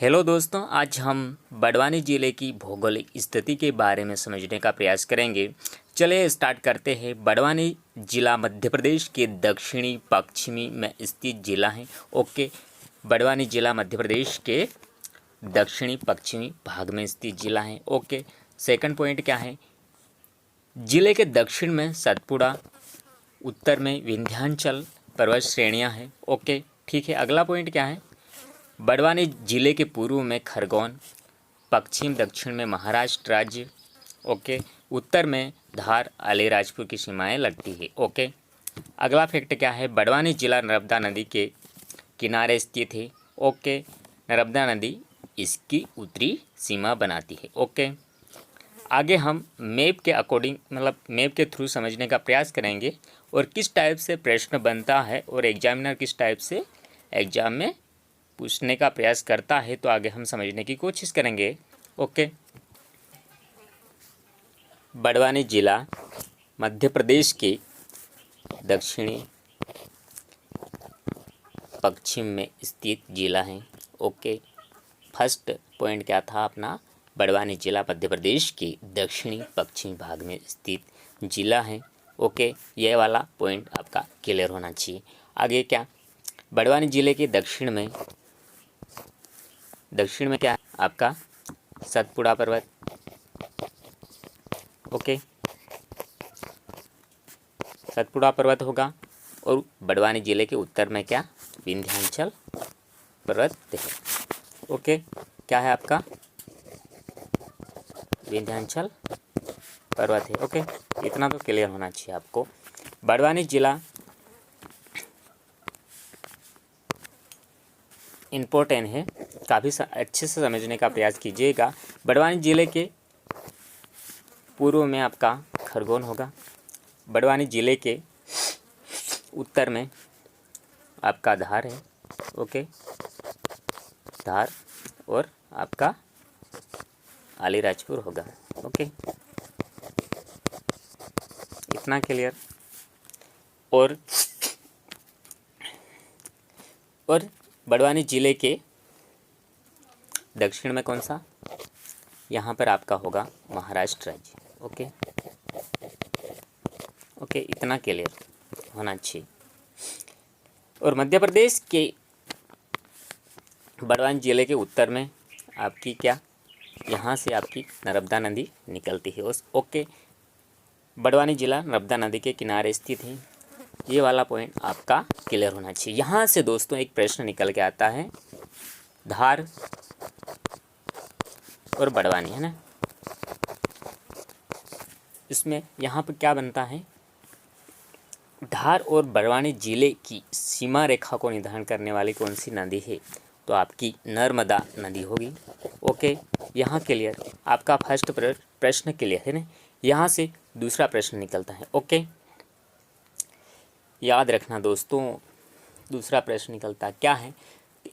Hello दोस्तों, आज हम बड़वानी ज़िले की भौगोलिक स्थिति के बारे में समझने का प्रयास करेंगे। चलिए स्टार्ट करते हैं। बड़वानी ज़िला मध्य प्रदेश के दक्षिणी पश्चिमी में स्थित ज़िला है। ओके, बड़वानी ज़िला मध्य प्रदेश के दक्षिणी पश्चिमी भाग में स्थित ज़िला है। ओके, सेकंड पॉइंट क्या है? ज़िले के दक्षिण में सतपुड़ा, उत्तर में विंध्याचल पर्वत श्रेणियाँ हैं। ओके, ठीक है। अगला पॉइंट क्या है? बड़वानी जिले के पूर्व में खरगोन, पश्चिम दक्षिण में महाराष्ट्र राज्य, ओके, उत्तर में धार अलीराजपुर की सीमाएं लगती है। ओके, अगला फैक्ट क्या है? बड़वानी जिला नर्मदा नदी के किनारे स्थित है। ओके, नर्मदा नदी इसकी उत्तरी सीमा बनाती है। ओके, आगे हम मैप के अकॉर्डिंग मैप के थ्रू समझने का प्रयास करेंगे और किस टाइप से प्रश्न बनता है और एग्जामिनर किस टाइप से एग्जाम में पूछने का प्रयास करता है, तो आगे हम समझने की कोशिश करेंगे। ओके, बड़वानी जिला मध्य प्रदेश के दक्षिणी पश्चिम में स्थित जिला है। ओके, फर्स्ट पॉइंट क्या था अपना? बड़वानी जिला मध्य प्रदेश के दक्षिणी पश्चिमी भाग में स्थित जिला है। ओके, यह वाला पॉइंट आपका क्लियर होना चाहिए। आगे क्या? बड़वानी जिले के दक्षिण में क्या है आपका? सतपुड़ा पर्वत। ओके, सतपुड़ा पर्वत होगा। और बड़वानी जिले के उत्तर में क्या? विंध्याचल पर्वत है। ओके, क्या है आपका? विंध्याचल पर्वत है। ओके, इतना तो क्लियर होना चाहिए आपको। बड़वानी जिला इम्पोर्टेंट है, काफ़ी अच्छे से समझने का प्रयास कीजिएगा। बड़वानी जिले के पूर्व में आपका खरगोन होगा। बड़वानी जिले के उत्तर में आपका धार है। ओके, धार और आपका अलीराजपुर होगा। ओके, इतना क्लियर। और बड़वानी जिले के दक्षिण में कौन सा? यहाँ पर आपका होगा महाराष्ट्र राज्य। ओके ओके, इतना क्लियर होना चाहिए। और मध्य प्रदेश के बड़वानी जिले के उत्तर में आपकी क्या? यहाँ से आपकी नर्मदा नदी निकलती है। ओके, बड़वानी जिला नर्मदा नदी के किनारे स्थित है। ये वाला पॉइंट आपका क्लियर होना चाहिए। यहाँ से दोस्तों एक प्रश्न निकल के आता है, धार और बड़वानी, है ना? इसमें यहाँ पर क्या बनता है? धार और बड़वानी जिले की सीमा रेखा को निर्धारण करने वाली कौन सी नदी है? तो आपकी नर्मदा नदी होगी। ओके, यहाँ क्लियर। आपका फर्स्ट प्रश्न क्लियर है ना? यहाँ से दूसरा प्रश्न निकलता है। ओके, याद रखना दोस्तों, दूसरा प्रश्न निकलता क्या है?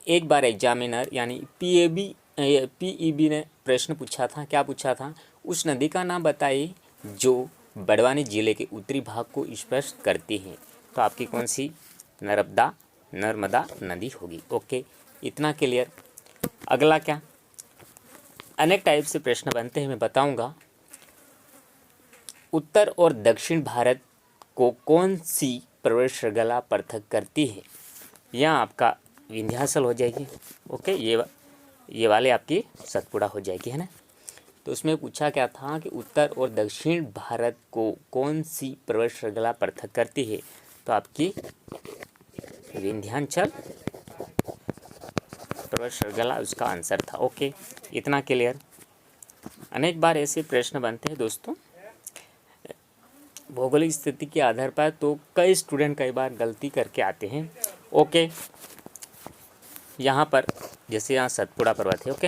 एक बार एग्जामिनर यानी पीईबी ने प्रश्न पूछा था। क्या पूछा था? उस नदी का नाम बताइए जो बड़वानी जिले के उत्तरी भाग को स्पर्श करती है। तो आपकी कौन सी? नर्मदा नदी होगी। ओके, इतना क्लियर। अगला क्या? अनेक टाइप से प्रश्न बनते हैं, मैं बताऊंगा। उत्तर और दक्षिण भारत को कौन सी पर्वत श्रृंखला पृथक करती है? यहाँ आपका विंध्याचल हो जाएगी। ओके, ये वाले आपकी सतपुड़ा हो जाएगी, है ना? तो उसमें पूछा क्या था कि उत्तर और दक्षिण भारत को कौन सी पर्वत श्रृंखला पृथक करती है? तो आपकी विंध्याचल पर्वत श्रृंखला उसका आंसर था। ओके, इतना क्लियर। अनेक बार ऐसे प्रश्न बनते हैं दोस्तों भौगोलिक स्थिति के आधार पर, तो कई स्टूडेंट कई बार गलती करके आते हैं। ओके, यहाँ पर जैसे यहाँ सतपुड़ा पर्वत है। ओके,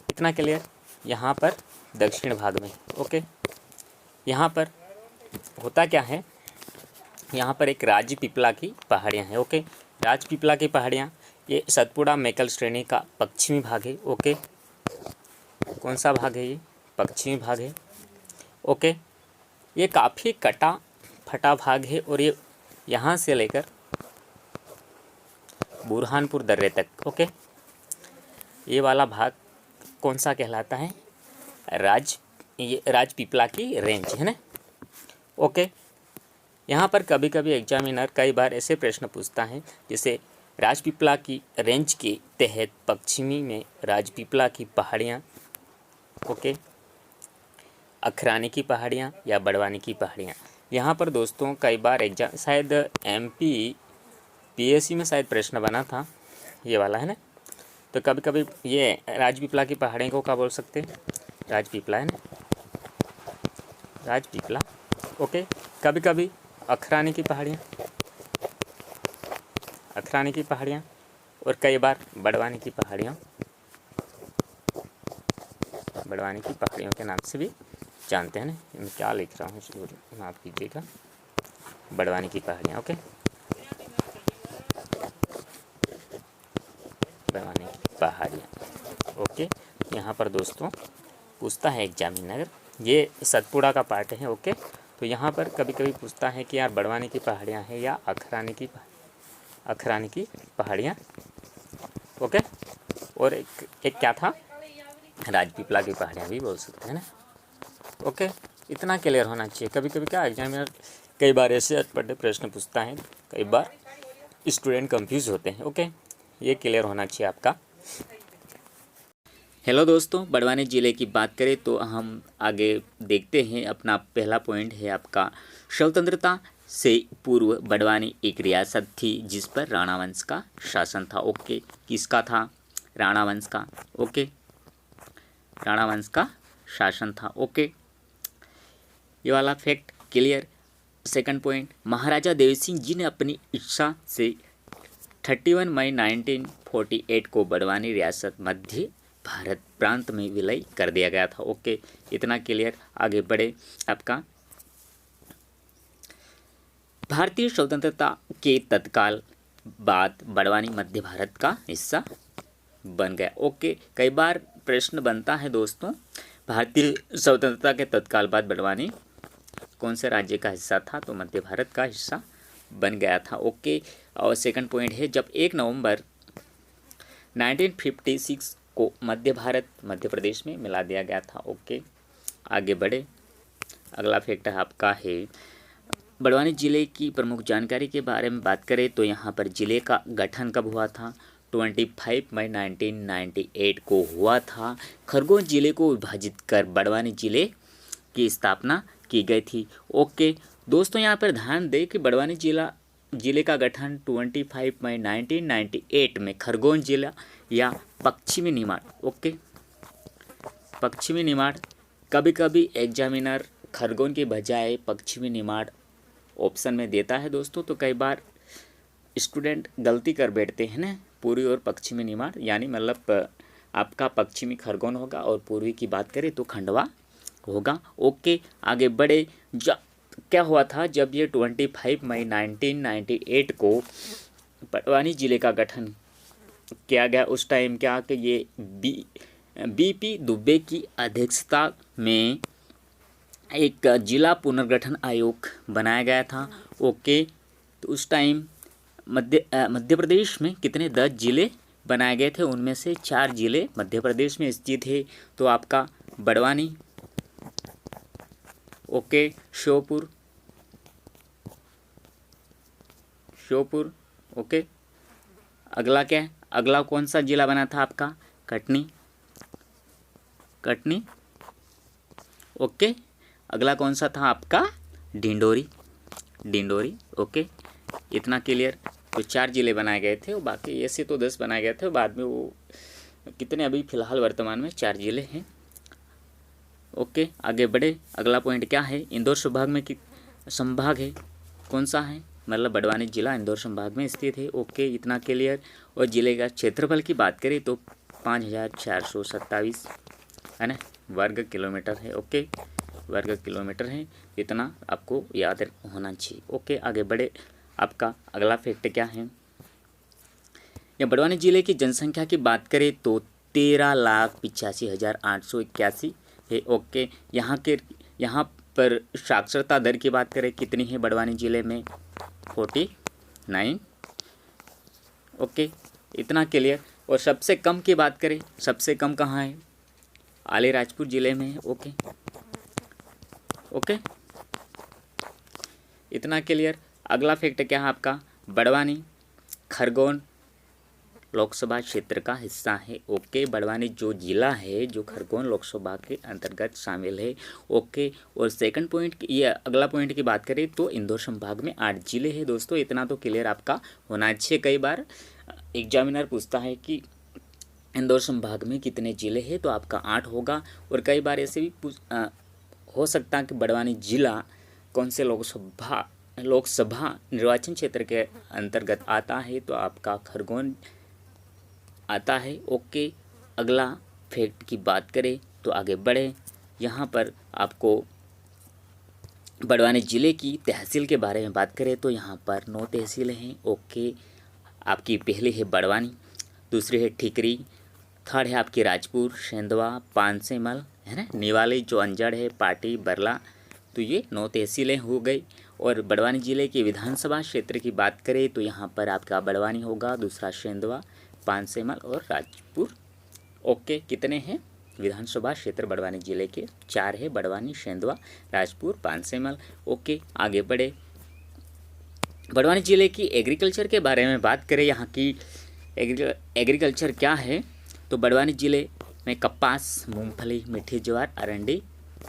इतना क्लियर। यहाँ पर दक्षिण भाग में। ओके, यहाँ पर होता क्या है? यहाँ पर एक राजपीपला की पहाड़ियाँ हैं। ओके, राजपीपला की पहाड़ियाँ, ये सतपुड़ा मेकल श्रेणी का पश्चिमी भाग है। ओके, कौन सा भाग है? ये पश्चिमी भाग है। ओके, ये काफ़ी कटा फटा भाग है और ये यहाँ से लेकर बुरहानपुर दर्रे तक। ओके, ये वाला भाग कौन सा कहलाता है? ये राजपीपला की रेंज है ना। ओके, यहाँ पर कभी कभी एग्जामिनर कई बार ऐसे प्रश्न पूछता है जैसे राजपीपला की रेंज के तहत पश्चिमी में राजपीपला की पहाड़ियाँ, ओके, अखरानी की पहाड़ियाँ या बड़वानी की पहाड़ियाँ। यहाँ पर दोस्तों कई बार एग्जाम, शायद MP PSC में शायद प्रश्न बना था, ये वाला है ना। तो कभी कभी ये राजपीपला की पहाड़ियों को क्या बोल सकते हैं? राजपीपला है ना, राजपीपला। ओके, कभी कभी अखरानी की पहाड़ियाँ, अखरानी की पहाड़ियाँ, और कई बार बड़वानी की पहाड़ियाँ, बड़वानी की पहाड़ियों के नाम से भी जानते हैं ना। मैं क्या लिख रहा हूँ इसको माफ़ कीजिएगा, बड़वानी की पहाड़ियाँ। ओके, बड़वानी की पहाड़ियाँ। ओके, यहाँ पर दोस्तों पूछता है एग्जामिनर, ये सतपुड़ा का पार्ट है। ओके, तो यहाँ पर कभी कभी पूछता है कि यार बड़वानी की पहाड़ियाँ हैं या अखरानी की पहाड़ियाँ। ओके, और एक क्या था, राजपीपला की पहाड़ियाँ भी बोल सकते हैं ना। ओके, इतना क्लियर होना चाहिए। कभी कभी क्या एग्जामिनर कई बार ऐसे अटपटे प्रश्न पूछता है, कई बार स्टूडेंट कंफ्यूज होते हैं। ओके, ये क्लियर होना चाहिए आपका। हेलो दोस्तों, बड़वानी ज़िले की बात करें तो हम आगे देखते हैं। अपना पहला पॉइंट है आपका, स्वतंत्रता से पूर्व बड़वानी एक रियासत थी जिस पर राणा वंश का शासन था। ओके, किसका था? राणा वंश का। ओके, राणा वंश का शासन था। ओके, ये वाला फैक्ट क्लियर। सेकंड पॉइंट, महाराजा देव सिंह जी ने अपनी इच्छा से 31 मई 1948 को बड़वानी रियासत मध्य भारत प्रांत में विलय कर दिया गया था। ओके, इतना क्लियर। आगे बढ़े। आपका भारतीय स्वतंत्रता के तत्काल बाद बड़वानी मध्य भारत का हिस्सा बन गया। ओके, कई बार प्रश्न बनता है दोस्तों, भारतीय स्वतंत्रता के तत्काल बाद बड़वानी कौन से राज्य का हिस्सा था? तो मध्य भारत का हिस्सा बन गया था। ओके, और सेकंड पॉइंट है, जब 1 नवंबर 1956 को मध्य भारत मध्य प्रदेश में मिला दिया गया था। ओके, आगे बढ़े। अगला फैक्ट आपका है, बड़वानी ज़िले की प्रमुख जानकारी के बारे में बात करें तो यहाँ पर ज़िले का गठन कब हुआ था? 25 मई 1998 को हुआ था। खरगोन ज़िले को विभाजित कर बड़वानी ज़िले की स्थापना की गई थी। ओके दोस्तों, यहाँ पर ध्यान दें कि बड़वानी ज़िले का गठन 25 मई 1998 में खरगोन जिला या पश्चिमी निमाड़, ओके, पश्चिमी निमाड़, कभी कभी एग्जामिनर खरगोन के बजाय पश्चिमी निमाड़ ऑप्शन में देता है दोस्तों, तो कई बार स्टूडेंट गलती कर बैठते हैं ना, पूर्वी और पश्चिमी निमाड़, यानी मतलब आपका पश्चिमी खरगोन होगा और पूर्वी की बात करें तो खंडवा होगा। ओके, आगे बढ़े। क्या हुआ था जब ये 25 मई 1998 को बड़वानी ज़िले का गठन किया गया, उस टाइम क्या कि ये BP दुबे की अध्यक्षता में एक जिला पुनर्गठन आयोग बनाया गया था। ओके, तो उस टाइम मध्य प्रदेश में कितने 10 जिले बनाए गए थे, उनमें से 4 जिले मध्य प्रदेश में स्थित है। तो आपका बड़वानी, ओके, श्योपुर, ओके, अगला क्या है, अगला कौन सा जिला बना था आपका? कटनी, ओके, अगला कौन सा था आपका? डिंडोरी, ओके, इतना क्लियर। तो 4 जिले बनाए गए थे, और बाकी ऐसे तो 10 बनाए गए थे, बाद में वो कितने, अभी फिलहाल वर्तमान में 4 जिले हैं। ओके, आगे बढ़े। अगला पॉइंट क्या है, इंदौर संभाग में संभाग है, कौन सा है? मतलब बड़वानी जिला इंदौर संभाग में स्थित है। ओके, इतना क्लियर। और जिले का क्षेत्रफल की बात करें तो 5427 है ना वर्ग किलोमीटर है। ओके, वर्ग किलोमीटर है, इतना आपको याद होना चाहिए। ओके, आगे बढ़े। आपका अगला फैक्ट क्या है, या बड़वानी जिले की जनसंख्या की बात करें तो 13,85,881 है। ओके, यहाँ पर साक्षरता दर की बात करें कितनी है बड़वानी जिले में? 49। ओके, इतना क्लियर। और सबसे कम की बात करें, सबसे कम कहाँ है? अलीराजपुर ज़िले में है। ओके ओके, इतना क्लियर। अगला फैक्ट क्या है आपका? बड़वानी खरगोन लोकसभा क्षेत्र का हिस्सा है। ओके, बड़वानी जो जिला है जो खरगोन लोकसभा के अंतर्गत शामिल है। ओके, और सेकंड पॉइंट, ये अगला पॉइंट की बात करें तो इंदौर संभाग में 8 जिले हैं दोस्तों। इतना तो क्लियर आपका होना चाहिए। कई बार एग्जामिनर पूछता है कि इंदौर संभाग में कितने ज़िले हैं, तो आपका 8 होगा। और कई बार ऐसे भी हो सकता है कि बड़वानी जिला कौन से लोकसभा निर्वाचन क्षेत्र के अंतर्गत आता है, तो आपका खरगोन आता है। ओके, अगला फैक्ट की बात करें तो आगे बढ़े। यहाँ पर आपको बड़वानी ज़िले की तहसील के बारे में बात करें तो यहाँ पर 9 तहसीलें हैं। ओके, आपकी पहली है बड़वानी, दूसरी है ठीकरी, थर्ड है आपकी राजपुर, सेंधवा, पानसेमल है ना, निवाली जो अंजड़ है, पाटी, बरला। तो ये 9 तहसीलें हो गई। और बड़वानी ज़िले के विधानसभा क्षेत्र की बात करें तो यहाँ पर आपका बड़वानी होगा, दूसरा सेंधवा, पानसेमल और राजपुर। ओके, कितने हैं विधानसभा क्षेत्र बड़वानी ज़िले के? 4 है, बड़वानी, सेंधवा, राजपुर, पानसेमल। ओके, आगे बढ़े। बड़वानी ज़िले की एग्रीकल्चर के बारे में बात करें, यहाँ की एग्रीकल्चर क्या है, तो बड़वानी ज़िले में कपास, मूंगफली, मीठी ज्वार, अरंडी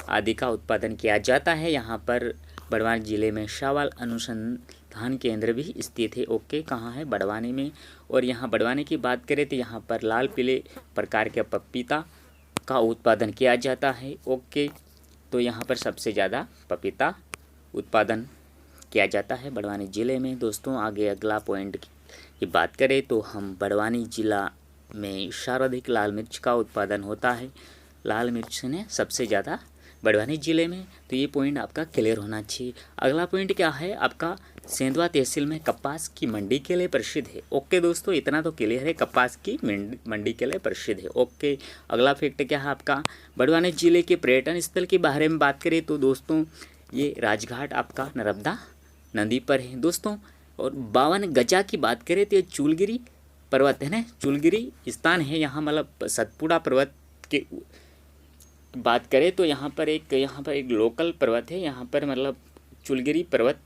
आदि का उत्पादन किया जाता है। यहाँ पर बड़वानी ज़िले में चावल अनुसंधान केंद्र भी स्थित है। ओके, कहाँ है? बड़वानी में। और यहाँ बड़वानी की बात करें तो यहाँ पर लाल पीले प्रकार के पपीता का उत्पादन किया जाता है। ओके, तो यहाँ पर सबसे ज़्यादा पपीता उत्पादन किया जाता है बड़वानी ज़िले में। दोस्तों, आगे अगला पॉइंट की बात करें तो हम बड़वानी ज़िला में सर्वाधिक लाल मिर्च का उत्पादन होता है। लाल मिर्च ने सबसे ज़्यादा बड़वानी ज़िले में। तो ये पॉइंट आपका क्लियर होना चाहिए। अगला पॉइंट क्या है आपका? सेंधवा तहसील में कपास की मंडी के लिए प्रसिद्ध है। ओके दोस्तों, इतना तो क्लियर है, कपास की मंडी के लिए प्रसिद्ध है। ओके, अगला फैक्ट क्या है आपका? बड़वानी ज़िले के पर्यटन स्थल के बारे में बात करें तो दोस्तों ये राजघाट आपका नर्मदा नदी पर है दोस्तों। और 52 गजा की बात करें तो ये चूलगिरी पर्वत है ना, चूलगिरी स्थान है यहाँ, मतलब सतपुड़ा पर्वत के बात करें तो यहाँ पर एक लोकल पर्वत है, यहाँ पर मतलब चूलगिरी पर्वत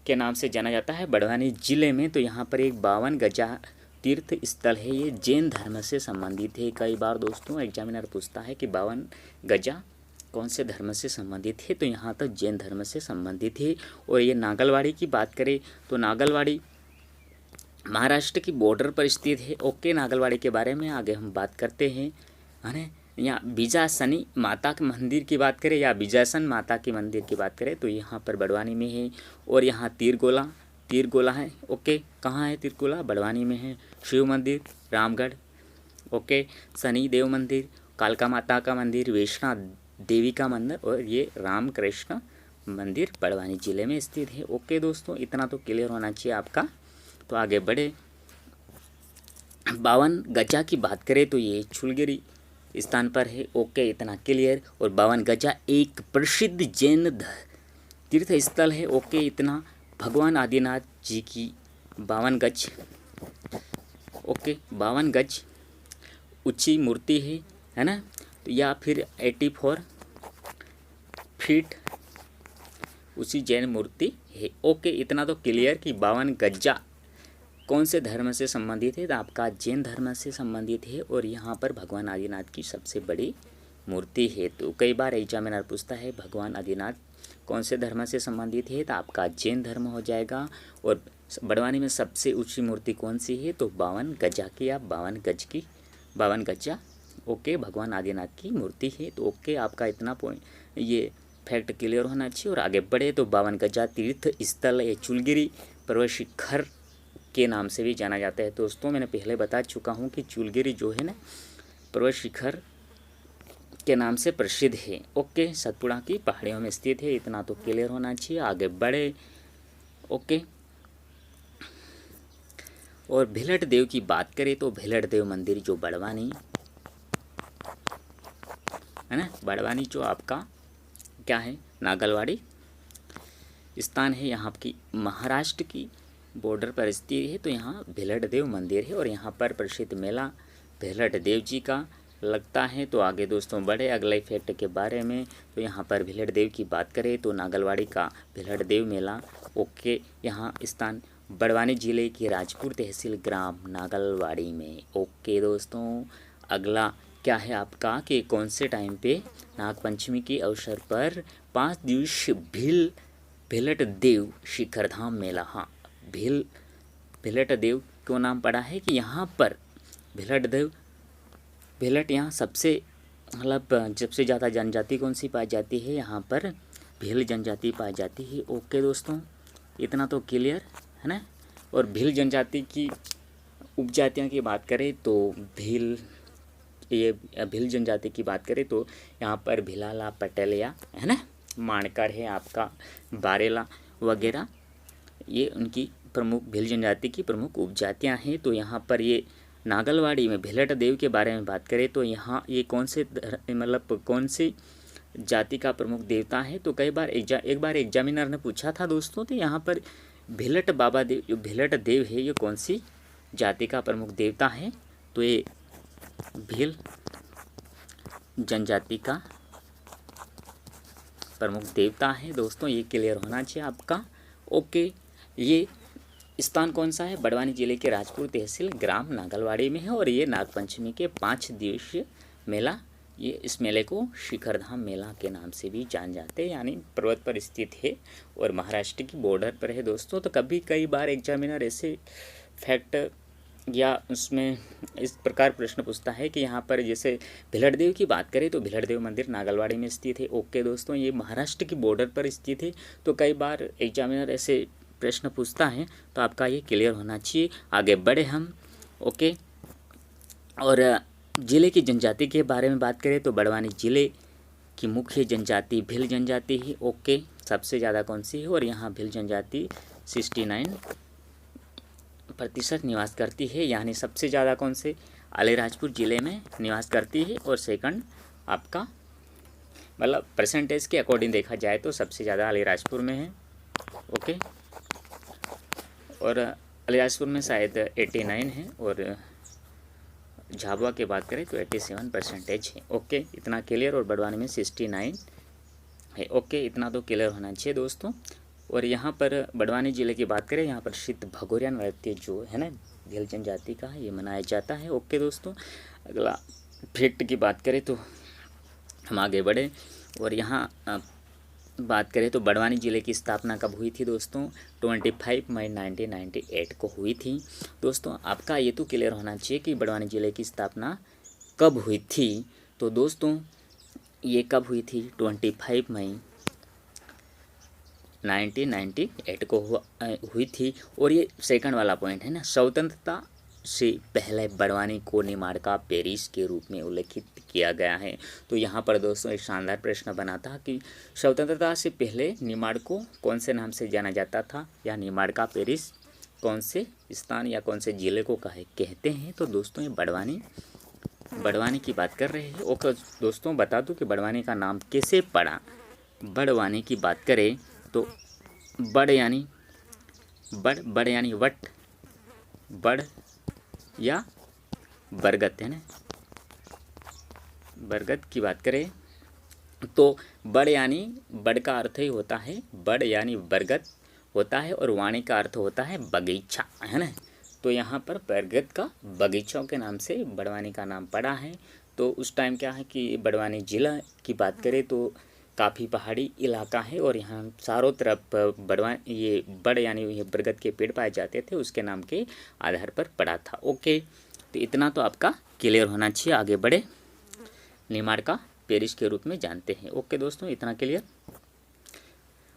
के नाम से जाना जाता है बड़वानी ज़िले में। तो यहाँ पर एक 52 गजा तीर्थ स्थल है, ये जैन धर्म से संबंधित है। कई बार दोस्तों एग्जामिनर पूछता है कि 52 गजा कौन से धर्म से संबंधित है, तो यहाँ तक जैन धर्म से संबंधित है। और ये नागलवाड़ी की बात करें तो नागलवाड़ी महाराष्ट्र की बॉर्डर पर स्थित है। ओके, नागलवाड़ी के बारे में आगे हम बात करते हैं, है ना। यहाँ बीजासनी माता के मंदिर की बात करें या बीजासन माता के मंदिर की बात करें तो यहाँ पर बड़वानी में है। और यहाँ तीरगोला है। ओके, कहाँ है तीरगोला? बड़वानी में है। शिव मंदिर रामगढ़। ओके, शनि देव मंदिर, कालका माता का मंदिर, वैष्णो देवी का मंदिर और ये राम कृष्ण मंदिर बड़वानी ज़िले में स्थित है। ओके दोस्तों, इतना तो क्लियर होना चाहिए आपका। तो आगे बढ़े। 52 गजा की बात करें तो ये चूलगिरी स्थान पर है। ओके, इतना क्लियर। और 52 गजा एक प्रसिद्ध जैन तीर्थ स्थल है। ओके, इतना। भगवान आदिनाथ जी की 52 गज, ओके 52 गज ऊंची मूर्ति है ना, तो या फिर 84 फीट ऊंची जैन मूर्ति है। ओके, इतना तो क्लियर कि 52 गजा कौन से धर्म से संबंधित है, तो आपका जैन धर्म से संबंधित है। और यहाँ पर भगवान आदिनाथ की सबसे बड़ी मूर्ति है। तो कई बार एग्जामिनर पूछता है भगवान आदिनाथ कौन से धर्म से संबंधित है, तो आपका जैन धर्म हो जाएगा। और बड़वानी में सबसे ऊंची मूर्ति कौन सी है, तो 52 गजा की या 52 गज की 52 गजा ओके भगवान आदिनाथ की मूर्ति है। तो ओके, आपका इतना पॉइंट ये फैक्ट क्लियर होना चाहिए। और आगे बढ़े तो 52 गजा तीर्थ स्थल ये चूलगिरी पर्वत शिखर के नाम से भी जाना जाता है। दोस्तों, मैंने पहले बता चुका हूँ कि चूलगिरी जो है ना पर्वत शिखर के नाम से प्रसिद्ध है। ओके, सतपुड़ा की पहाड़ियों में स्थित है। इतना तो क्लियर होना चाहिए। आगे बढ़े। ओके, और भेलट देव की बात करें तो भेलट देव मंदिर जो बड़वानी है ना, बड़वानी जो आपका क्या है नागलवाड़ी स्थान है, यहाँ की महाराष्ट्र की बॉर्डर पर स्थित है। तो यहाँ भेलट देव मंदिर है और यहाँ पर प्रसिद्ध मेला भिलट देव जी का लगता है। तो आगे दोस्तों बढ़े अगले फैक्ट के बारे में। तो यहाँ पर भिलट देव की बात करें तो नागलवाड़ी का भिलट देव मेला ओके, यहाँ स्थान बड़वानी जिले की राजपुर तहसील ग्राम नागलवाड़ी में। ओके दोस्तों, अगला क्या है आपका कि कौन से टाइम पे नागपंचमी के अवसर पर 5 दिवसीय भिलट देव शिखर धाम मेला। हाँ, भिलट देव क्यों नाम पड़ा है कि यहाँ पर भिलट यहाँ सबसे मतलब सबसे ज़्यादा जनजाति कौन सी पाई जाती है, यहाँ पर भील जनजाति पाई जाती है। ओके दोस्तों, इतना तो क्लियर है ना। और भील जनजाति की उपजातियों की बात करें तो भील जनजाति की बात करें तो यहाँ पर भिलाला, पटेलिया है ना, माणकर है आपका, बारेला वगैरह, ये उनकी प्रमुख भील जनजाति की प्रमुख उपजातियाँ हैं। तो यहाँ पर ये नागलवाड़ी में भिलट देव के बारे में बात करें तो यहाँ ये कौन से मतलब कौन सी जाति का प्रमुख देवता है। तो कई बार एक बार एग्जामिनर ने पूछा था दोस्तों, तो यहाँ पर भिलट बाबा देव जो भिलट देव है ये कौन सी जाति का प्रमुख देवता है। तो ये भील जनजाति का प्रमुख देवता है दोस्तों, ये क्लियर होना चाहिए आपका। ओके, ये स्थान कौन सा है, बड़वानी जिले के राजपुर तहसील ग्राम नागलवाड़ी में है। और ये नागपंचमी के 5 दिवसीय मेला, ये इस मेले को शिखर धाम मेला के नाम से भी जान जाते हैं, यानी पर्वत पर स्थित है और महाराष्ट्र की बॉर्डर पर है दोस्तों। तो कई बार एग्जामिनर ऐसे फैक्ट या उसमें इस प्रकार प्रश्न पूछता है कि यहाँ पर जैसे भिलट देव की बात करें तो भिलट देव मंदिर नागलवाड़ी में स्थित है। ओके दोस्तों, ये महाराष्ट्र की बॉर्डर पर स्थित है। तो कई बार एग्जामिनर ऐसे प्रश्न पूछता है, तो आपका ये क्लियर होना चाहिए। आगे बढ़े हम। ओके, और जिले की जनजाति के बारे में बात करें तो बड़वानी जिले की मुख्य जनजाति भील जनजाति है। ओके, सबसे ज़्यादा कौन सी है, और यहाँ भील जनजाति 69% निवास करती है, यानी सबसे ज़्यादा कौन से अलीराजपुर ज़िले में निवास करती है। और सेकंड आपका मतलब परसेंटेज के अकॉर्डिंग देखा जाए तो सबसे ज़्यादा अलीराजपुर में है। ओके, और अलीराजपुर में शायद 89 है, और झाबुआ की बात करें तो 87% है। ओके, इतना क्लियर। और बड़वानी में 69 है। ओके, इतना तो क्लियर होना चाहिए दोस्तों। और यहाँ पर बड़वानी ज़िले की बात करें, यहाँ पर सिद्ध भगोरिया नृत्य जो है ना भील जनजाति का, ये मनाया जाता है। ओके दोस्तों, अगला फैक्ट की बात करें तो हम आगे बढ़े। और यहाँ बात करें तो बड़वानी ज़िले की स्थापना कब हुई थी दोस्तों, 25 मई 1998 को हुई थी दोस्तों। आपका ये तो क्लियर होना चाहिए कि बड़वानी ज़िले की स्थापना कब हुई थी। तो दोस्तों ये कब हुई थी, 25 मई 1998 को हुई थी। और ये सेकंड वाला पॉइंट है ना, स्वतंत्रता से पहले बड़वानी को निमाड़का पेरिस के रूप में उल्लेखित किया गया है। तो यहाँ पर दोस्तों एक शानदार प्रश्न बना था कि स्वतंत्रता से पहले निमाड़ को कौन से नाम से जाना जाता था, या निमाड़का पेरिस कौन से स्थान या कौन से ज़िले को कहते हैं। तो दोस्तों ये बड़वानी की बात कर रहे हैं। ओके दोस्तों, बता दूं कि बड़वानी का नाम कैसे पड़ा। बड़वानी की बात करें तो बड़ यानी वट, बड़ या बरगद है ना, बरगद की बात करें तो बड़ यानी बड़ का अर्थ ही होता है, बड़ यानी बरगद होता है, और वाणी का अर्थ होता है बगीचा है ना। तो यहाँ पर बरगद का बगीचों के नाम से बड़वानी का नाम पड़ा है। तो उस टाइम क्या है कि बड़वानी ज़िला की बात करें तो काफ़ी पहाड़ी इलाका है, और यहाँ चारों तरफ ये बड़ यानी ये बरगद के पेड़ पाए जाते थे, उसके नाम के आधार पर पड़ा था। ओके, तो इतना तो आपका क्लियर होना चाहिए। आगे बढ़े, निमाड़का पेरिस के रूप में जानते हैं। ओके दोस्तों, इतना क्लियर।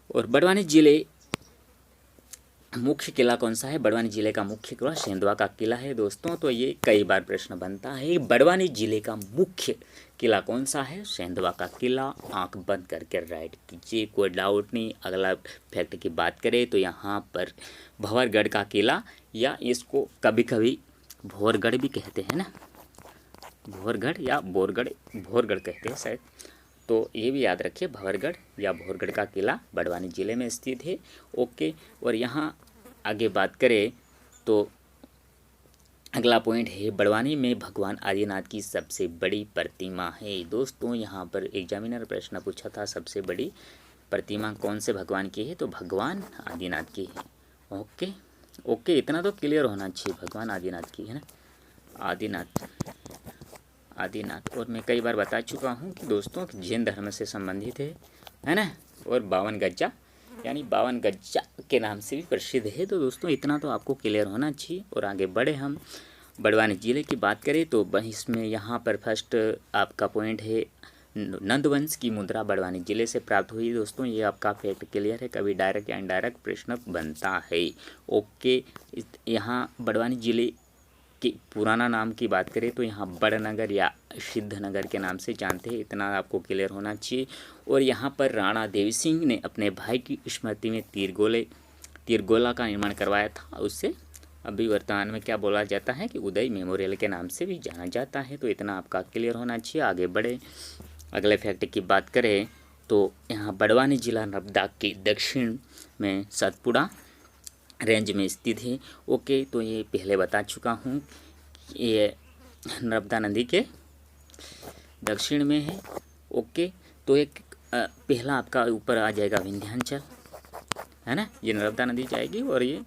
और बड़वानी ज़िले मुख्य किला कौन सा है, बड़वानी ज़िले का मुख्य किला सेंधवा का किला है दोस्तों। तो ये कई बार प्रश्न बनता है, बड़वानी ज़िले का मुख्य किला कौन सा है, सेंधवा का किला। आंख बंद करके राइट कीजिए, कोई डाउट नहीं। अगला फैक्ट की बात करें तो यहाँ पर भंवरगढ़ का किला, या इसको कभी कभी भोरगढ़ भी कहते हैं ना, भोरगढ़ या भोरगढ़ कहते हैं शायद। तो ये भी याद रखिए, भंवरगढ़ या भोरगढ़ का किला बड़वानी ज़िले में स्थित है। ओके, और यहाँ आगे बात करें तो अगला पॉइंट है बड़वानी में भगवान आदिनाथ की सबसे बड़ी प्रतिमा है। दोस्तों यहाँ पर एग्जामिनर प्रश्न पूछा था सबसे बड़ी प्रतिमा कौन से भगवान की है, तो भगवान आदिनाथ की है। ओके ओके, इतना तो क्लियर होना चाहिए, भगवान आदिनाथ की है ना, आदिनाथ आदिनाथ। और मैं कई बार बता चुका हूँ कि दोस्तों जैन धर्म से संबंधित है ना, और 52 गज्जा यानी 52 गज्जा के नाम से भी प्रसिद्ध है। तो दोस्तों इतना तो आपको क्लियर होना चाहिए। और आगे बढ़े हम बड़वानी ज़िले की बात करें तो इसमें यहाँ पर फर्स्ट आपका पॉइंट है नंदवंश की मुद्रा बड़वानी ज़िले से प्राप्त हुई। दोस्तों ये आपका फैक्ट क्लियर है, कभी डायरेक्ट या इनडायरेक्ट प्रश्न बनता है। ओके, यहाँ बड़वानी ज़िले कि पुराना नाम की बात करें तो यहाँ बड़नगर या सिद्धनगर के नाम से जानते हैं, इतना आपको क्लियर होना चाहिए। और यहाँ पर राणा देवी सिंह ने अपने भाई की स्मृति में तीरगोला का निर्माण करवाया था। उससे अभी वर्तमान में क्या बोला जाता है कि उदय मेमोरियल के नाम से भी जाना जाता है। तो इतना आपका क्लियर होना चाहिए। आगे बढ़े अगले फैक्ट की बात करें तो यहाँ बड़वानी जिला नर्मदा के दक्षिण में सतपुड़ा रेंज में स्थित है। ओके, तो ये पहले बता चुका हूँ, ये नर्मदा नदी के दक्षिण में है। ओके, तो एक पहला आपका ऊपर आ जाएगा विंध्याचल, है ना, ये नर्मदा नदी जाएगी और ये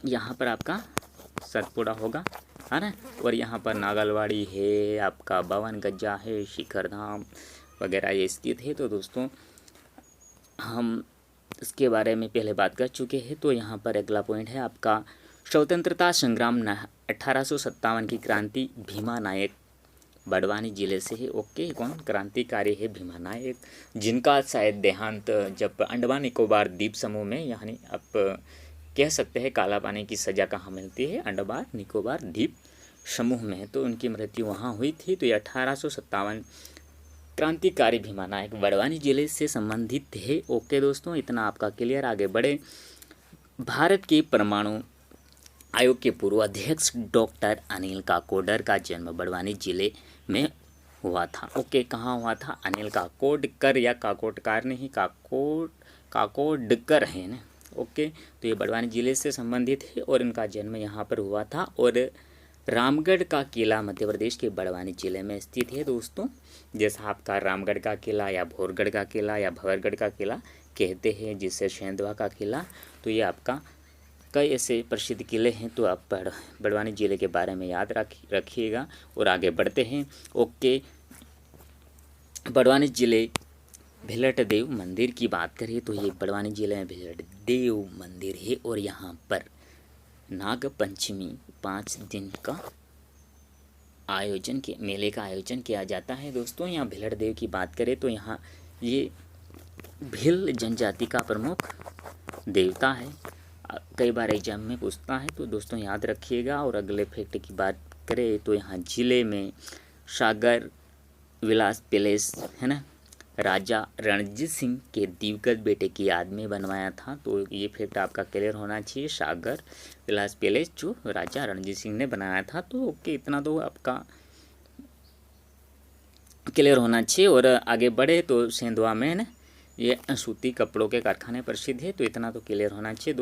यहाँ पर आपका सतपुड़ा होगा, है ना। और यहाँ पर नागलवाड़ी है, आपका 52 गज्जा है, शिखर धाम वगैरह ये स्थित है। तो दोस्तों हम इसके बारे में पहले बात कर चुके हैं। तो यहाँ पर अगला पॉइंट है आपका स्वतंत्रता संग्राम 1857 की क्रांति भीमा नायक बड़वानी जिले से है। ओके, कौन क्रांतिकारी है, भीमा नायक, जिनका शायद देहांत जब अंडमान निकोबार द्वीप समूह में, यानी आप कह सकते हैं काला पानी की सज़ा कहाँ मिलती है, अंडमान निकोबार द्वीप समूह में, तो उनकी मृत्यु वहाँ हुई थी। तो ये 1857 क्रांतिकारी भीमा नायक बड़वानी जिले से संबंधित है। ओके दोस्तों, इतना आपका क्लियर। आगे बढ़े भारत के परमाणु आयोग के पूर्व अध्यक्ष डॉक्टर अनिल काकोडकर का जन्म बड़वानी जिले में हुआ था। ओके, कहाँ हुआ था, अनिल काकोडकर या काकोडकर नहीं, काकोडकर है ना। ओके, तो ये बड़वानी जिले से संबंधित है और इनका जन्म यहाँ पर हुआ था। और रामगढ़ का किला मध्य प्रदेश के बड़वानी जिले में स्थित है। दोस्तों जैसा आपका रामगढ़ का किला या भोरगढ़ का किला या भंवरगढ़ का किला कहते हैं, जिससे सेंधवा का किला, तो ये आपका कई ऐसे प्रसिद्ध किले हैं। तो आप बड़वानी जिले के बारे में याद रखिएगा। और आगे बढ़ते हैं। ओके, बड़वानी जिले भिलट देव मंदिर की बात करें तो ये बड़वानी जिले में भिलट देव मंदिर है और यहाँ पर नाग पंचमी 5 दिन का मेले का आयोजन किया जाता है। दोस्तों यहाँ भिलट देव की बात करें तो यहाँ ये भिल जनजाति का प्रमुख देवता है। कई बार एग्जाम में पूछता है, तो दोस्तों याद रखिएगा। और अगले फैक्ट की बात करें तो यहाँ जिले में सागर विलास पैलेस है ना, राजा रणजीत सिंह के दिवंगत बेटे की याद में बनवाया था। तो ये फैक्ट आपका क्लियर होना चाहिए, सागर विलास पैलेस जो राजा रणजीत सिंह ने बनाया था। तो ओके, इतना तो आपका क्लियर होना चाहिए। और आगे बढ़े तो सेंधवा में ना ये सूती कपड़ों के कारखाने प्रसिद्ध है। तो इतना तो क्लियर होना चाहिए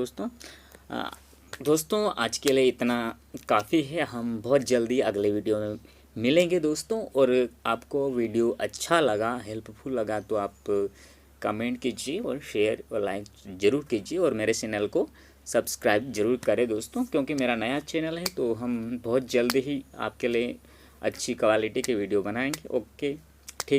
दोस्तों आज के लिए इतना काफ़ी है। हम बहुत जल्दी अगले वीडियो में मिलेंगे दोस्तों। और आपको वीडियो अच्छा लगा, हेल्पफुल लगा तो आप कमेंट कीजिए और शेयर और लाइक ज़रूर कीजिए। और मेरे चैनल को सब्सक्राइब ज़रूर करें दोस्तों, क्योंकि मेरा नया चैनल है। तो हम बहुत जल्दी ही आपके लिए अच्छी क्वालिटी के वीडियो बनाएंगे। ओके।